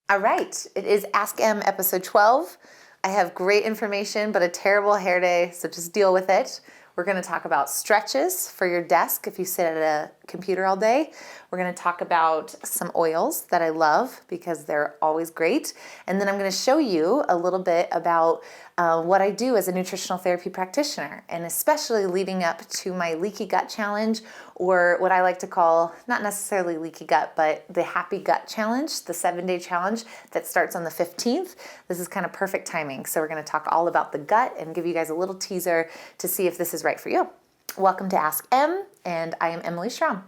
All right, it is Ask M episode 12. I have great information, but a terrible hair day, so just deal with it. We're going to talk about stretches for your desk if you sit at a computer all day. We're going to talk about some oils that I love because they're always great. And then I'm going to show you a little bit about what I do as a nutritional therapy practitioner, and especially leading up to my leaky gut challenge, or what I like to call, not necessarily leaky gut, but the happy gut challenge, the 7-day challenge that starts on the 15th. This is kind of perfect timing. So we're going to talk all about the gut and give you guys a little teaser to see if this is right for you. Welcome to Ask M, and I am Emily Schromm.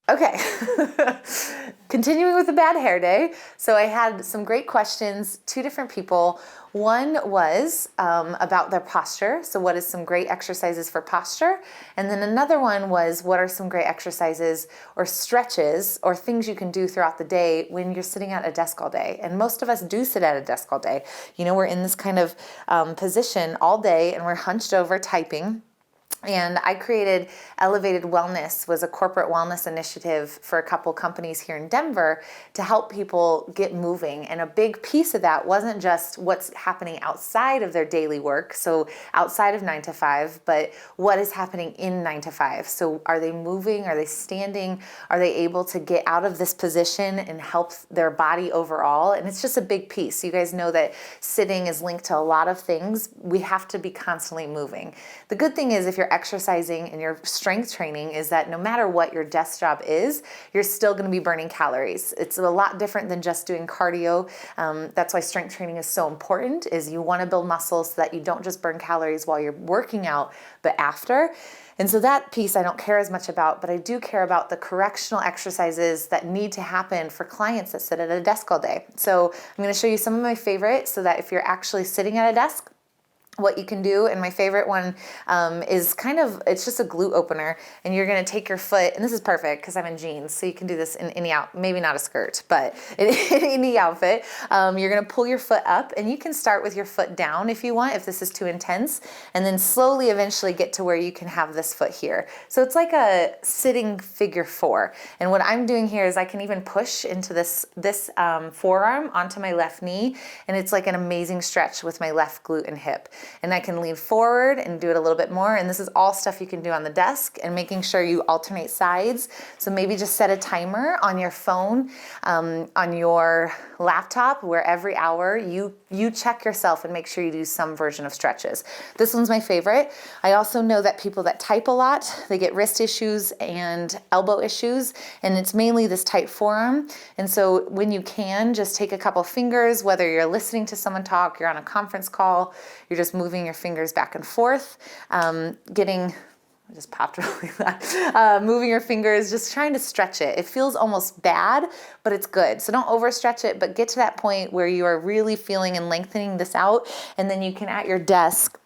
Okay, continuing with the bad hair day. So I had some great questions, 2 different people. One was about their posture. So what is some great exercises for posture? And then another one was, what are some great exercises or stretches or things you can do throughout the day when you're sitting at a desk all day? And most of us do sit at a desk all day. You know, we're in this kind of position all day and we're hunched over typing. And I created Elevated Wellness, was a corporate wellness initiative for a couple companies here in Denver to help people get moving. And a big piece of that wasn't just what's happening outside of their daily work, so outside of 9 to 5, but what is happening in 9 to 5. So are they moving? Are they standing? Are they able to get out of this position and help their body overall? And it's just a big piece. You guys know that sitting is linked to a lot of things. We have to be constantly moving. The good thing is if you're exercising and your strength training is that no matter what your desk job is, you're still going to be burning calories. It's a lot different than just doing cardio. That's why strength training is so important, is you want to build muscles so that you don't just burn calories while you're working out, but after. And so that piece I don't care as much about, but I do care about the correctional exercises that need to happen for clients that sit at a desk all day. So I'm going to show you some of my favorites so that if you're actually sitting at a desk, what you can do. And my favorite one is it's just a glute opener, and you're going to take your foot, and this is perfect because I'm in jeans, so you can do this in any maybe not a skirt, but in any outfit. You're going to pull your foot up, and you can start with your foot down if you want, if this is too intense, and then slowly eventually get to where you can have this foot here. So it's like a sitting figure 4. And what I'm doing here is I can even push into this forearm onto my left knee, and it's like an amazing stretch with my left glute and hip. And I can lean forward and do it a little bit more. And this is all stuff you can do on the desk, and making sure you alternate sides. So maybe just set a timer on your phone, on your laptop, where every hour you check yourself and make sure you do some version of stretches. This one's my favorite. I also know that people that type a lot, they get wrist issues and elbow issues, and it's mainly this tight forearm. And so when you can, just take a couple fingers, whether you're listening to someone talk, you're on a conference call, you're just moving your fingers back and forth, I just popped really loud. Moving your fingers, just trying to stretch it. It feels almost bad, but it's good. So don't overstretch it, but get to that point where you are really feeling and lengthening this out. And then you can, at your desk,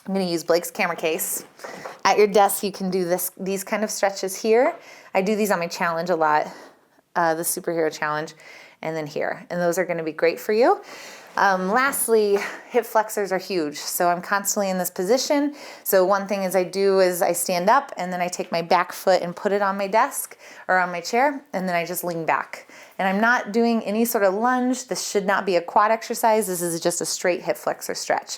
I'm going to use Blake's camera case. At your desk, you can do these kind of stretches here. I do these on my challenge a lot, the superhero challenge, and then here. And those are going to be great for you. Lastly, hip flexors are huge. So I'm constantly in this position. So one thing I do is I stand up, and then I take my back foot and put it on my desk or on my chair, and then I just lean back. And I'm not doing any sort of lunge. This should not be a quad exercise. This is just a straight hip flexor stretch.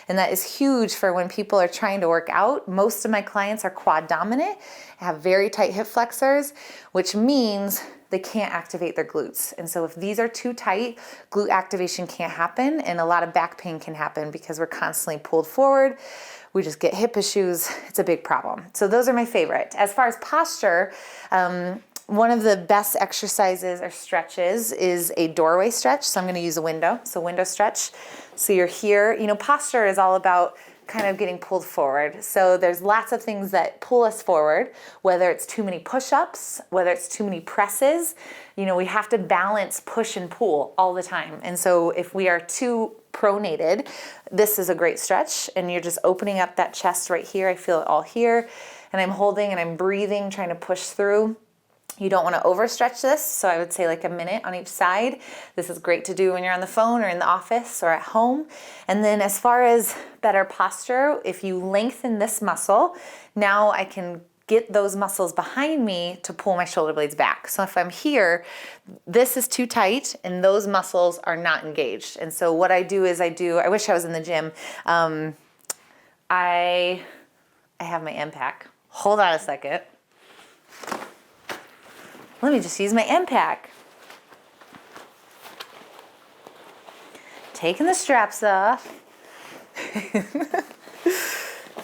And that is huge for when people are trying to work out. Most of my clients are quad dominant, have very tight hip flexors, which means they can't activate their glutes. And so if these are too tight, glute activation can't happen, and a lot of back pain can happen because we're constantly pulled forward. We just get hip issues. It's a big problem. So those are my favorite. As far as posture, one of the best exercises or stretches is a doorway stretch. So I'm going to use a window. So window stretch. So you're here. You know, posture is all about kind of getting pulled forward. So there's lots of things that pull us forward, whether it's too many push-ups, whether it's too many presses. You know, we have to balance push and pull all the time. And so if we are too pronated, this is a great stretch, and you're just opening up that chest right here. I feel it all here, and I'm holding and I'm breathing, trying to push through. You don't want to overstretch this, so I would say like a minute on each side. This is great to do when you're on the phone or in the office or at home. And then as far as better posture, if you lengthen this muscle, now I can get those muscles behind me to pull my shoulder blades back. So if I'm here, this is too tight and those muscles are not engaged. And so what I do is I wish I was in the gym. I have my M-Pack. Hold on a second. Let me just use my M-Pack. Taking the straps off.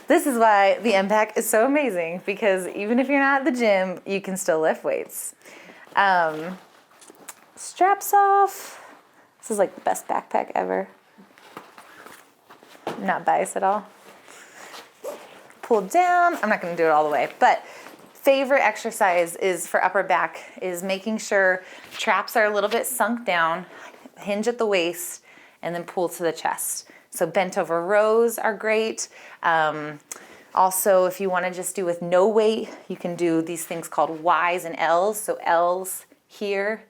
This is why the M-Pack is so amazing, because even if you're not at the gym, you can still lift weights. Straps off. This is like the best backpack ever. I'm not biased at all. Pull down. I'm not going to do it all the way, but favorite exercise is for upper back is making sure traps are a little bit sunk down, hinge at the waist, and then pull to the chest. So bent over rows are great. Also, if you want to just do with no weight, you can do these things called Ys and Ls. So Ls here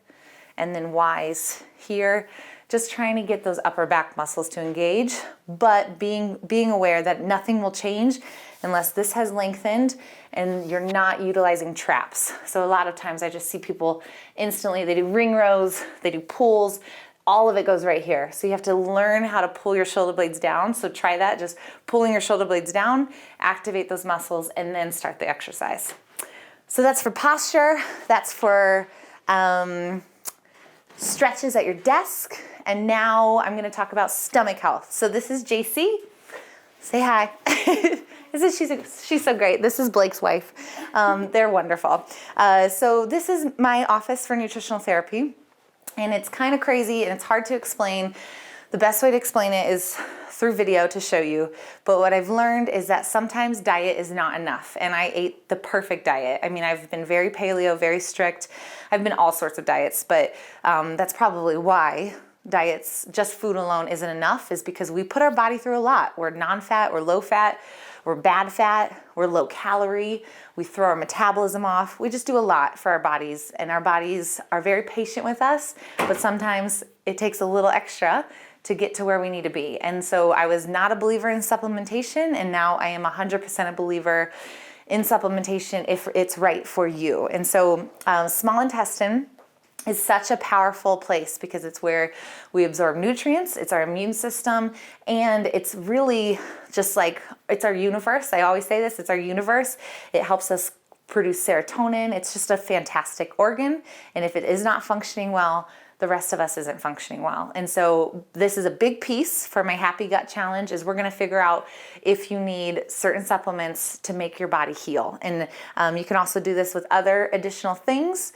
and then Ys here. Just trying to get those upper back muscles to engage, but being aware that nothing will change unless this has lengthened and you're not utilizing traps. So a lot of times I just see people instantly, they do ring rows, they do pulls, all of it goes right here. So you have to learn how to pull your shoulder blades down. So try that, just pulling your shoulder blades down, activate those muscles, and then start the exercise. So that's for posture, that's for stretches at your desk. And now I'm gonna talk about stomach health. So this is JC. Say hi. She's so great. This is Blake's wife. They're wonderful. So this is my office for nutritional therapy. And it's kind of crazy and it's hard to explain. The best way to explain it is through video to show you. But what I've learned is that sometimes diet is not enough. And I ate the perfect diet. I mean, I've been very paleo, very strict. I've been all sorts of diets, but that's probably why diets, just food alone isn't enough, is because we put our body through a lot. We're non-fat, we're low fat, we're bad fat, we're low calorie, we throw our metabolism off. We just do a lot for our bodies, and our bodies are very patient with us, but sometimes it takes a little extra to get to where we need to be. And so I was not a believer in supplementation, and now I am 100% a believer in supplementation if it's right for you. And so small intestine is such a powerful place because it's where we absorb nutrients, it's our immune system, and it's really just like, it's our universe. I always say this, it's our universe. It helps us produce serotonin. It's just a fantastic organ. And if it is not functioning well, the rest of us isn't functioning well. And so this is a big piece for my Happy Gut Challenge, is we're gonna figure out if you need certain supplements to make your body heal. And you can also do this with other additional things,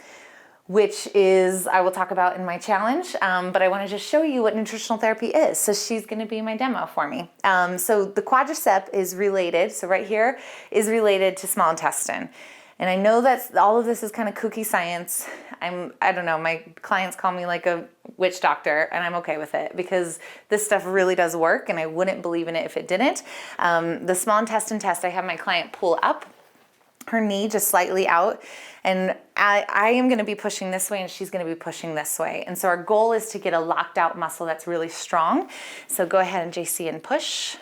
which is, I will talk about in my challenge, but I wanna just show you what nutritional therapy is. So she's gonna be my demo for me. So the quadricep is related, so right here is related to small intestine. And I know that all of this is kind of kooky science. I don't know, my clients call me like a witch doctor, and I'm okay with it because this stuff really does work, and I wouldn't believe in it if it didn't. The small intestine test, I have my client pull up her knee just slightly out, and I am gonna be pushing this way and she's gonna be pushing this way. And so our goal is to get a locked out muscle that's really strong. So go ahead and JC and push.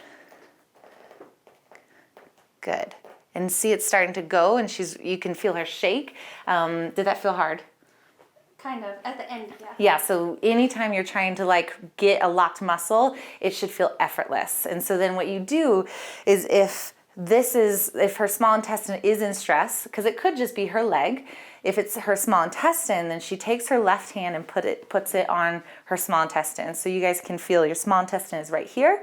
Good. And see it's starting to go, and you can feel her shake. Did that feel hard? Kind of, at the end, yeah. Yeah, so anytime you're trying to like get a locked muscle, it should feel effortless. And so then what you do is if her small intestine is in stress, because it could just be her leg. If it's her small intestine, then she takes her left hand and puts it on her small intestine. So you guys can feel your small intestine is right here.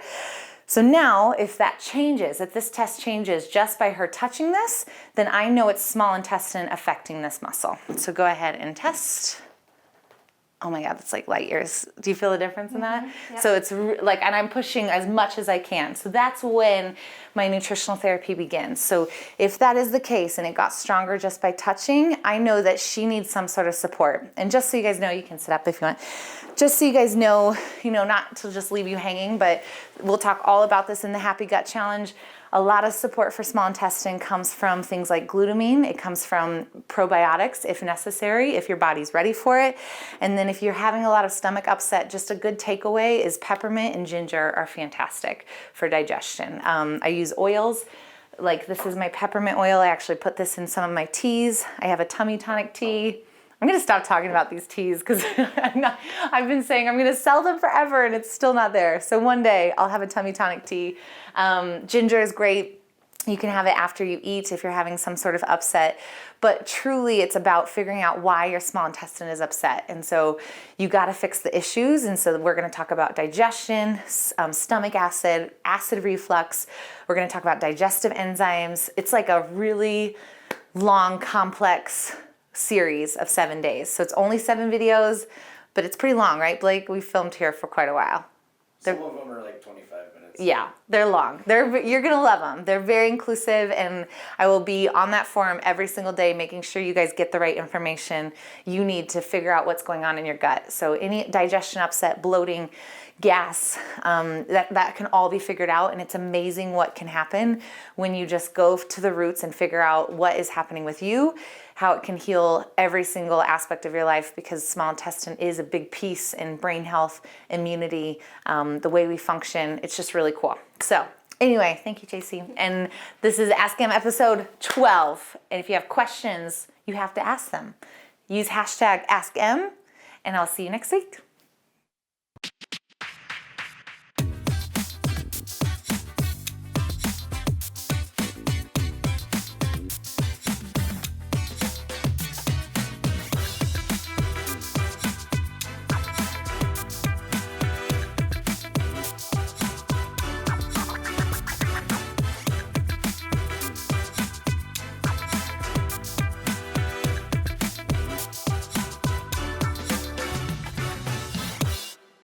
So now if that changes, if this test changes just by her touching this, then I know it's small intestine affecting this muscle. So go ahead and test. oh my God, that's like light years. Do you feel the difference in that? Yep. So it's like, and I'm pushing as much as I can. So that's when my nutritional therapy begins. So if that is the case and it got stronger just by touching, I know that she needs some sort of support. And just so you guys know, you can sit up if you want. Just so you guys know, not to just leave you hanging, but we'll talk all about this in the Happy Gut Challenge. A lot of support for small intestine comes from things like glutamine. It comes from probiotics if necessary, if your body's ready for it. And then if you're having a lot of stomach upset, just a good takeaway is peppermint and ginger are fantastic for digestion. I use oils. Like this is my peppermint oil. I actually put this in some of my teas. I have a tummy tonic tea. I'm going to stop talking about these teas because I've been saying I'm going to sell them forever and it's still not there. So one day I'll have a tummy tonic tea. Ginger is great. You can have it after you eat if you're having some sort of upset. But truly it's about figuring out why your small intestine is upset. And so you got to fix the issues. And so we're going to talk about digestion, stomach acid, acid reflux. We're going to talk about digestive enzymes. It's like a really long, complex series of 7 days. So it's only 7 videos, but it's pretty long, right, Blake? We filmed here for quite a while. Some of them are like 25 minutes. Yeah, they're long. You're going to love them. They're very inclusive, and I will be on that forum every single day making sure you guys get the right information you need to figure out what's going on in your gut. So any digestion upset, bloating, gas, that can all be figured out, and it's amazing what can happen when you just go to the roots and figure out what is happening with you, how it can heal every single aspect of your life, because small intestine is a big piece in brain health, immunity, the way we function. It's just really cool. So anyway, thank you, JC. And this is Ask Em episode 12. And if you have questions, you have to ask them. Use hashtag AskM, and I'll see you next week.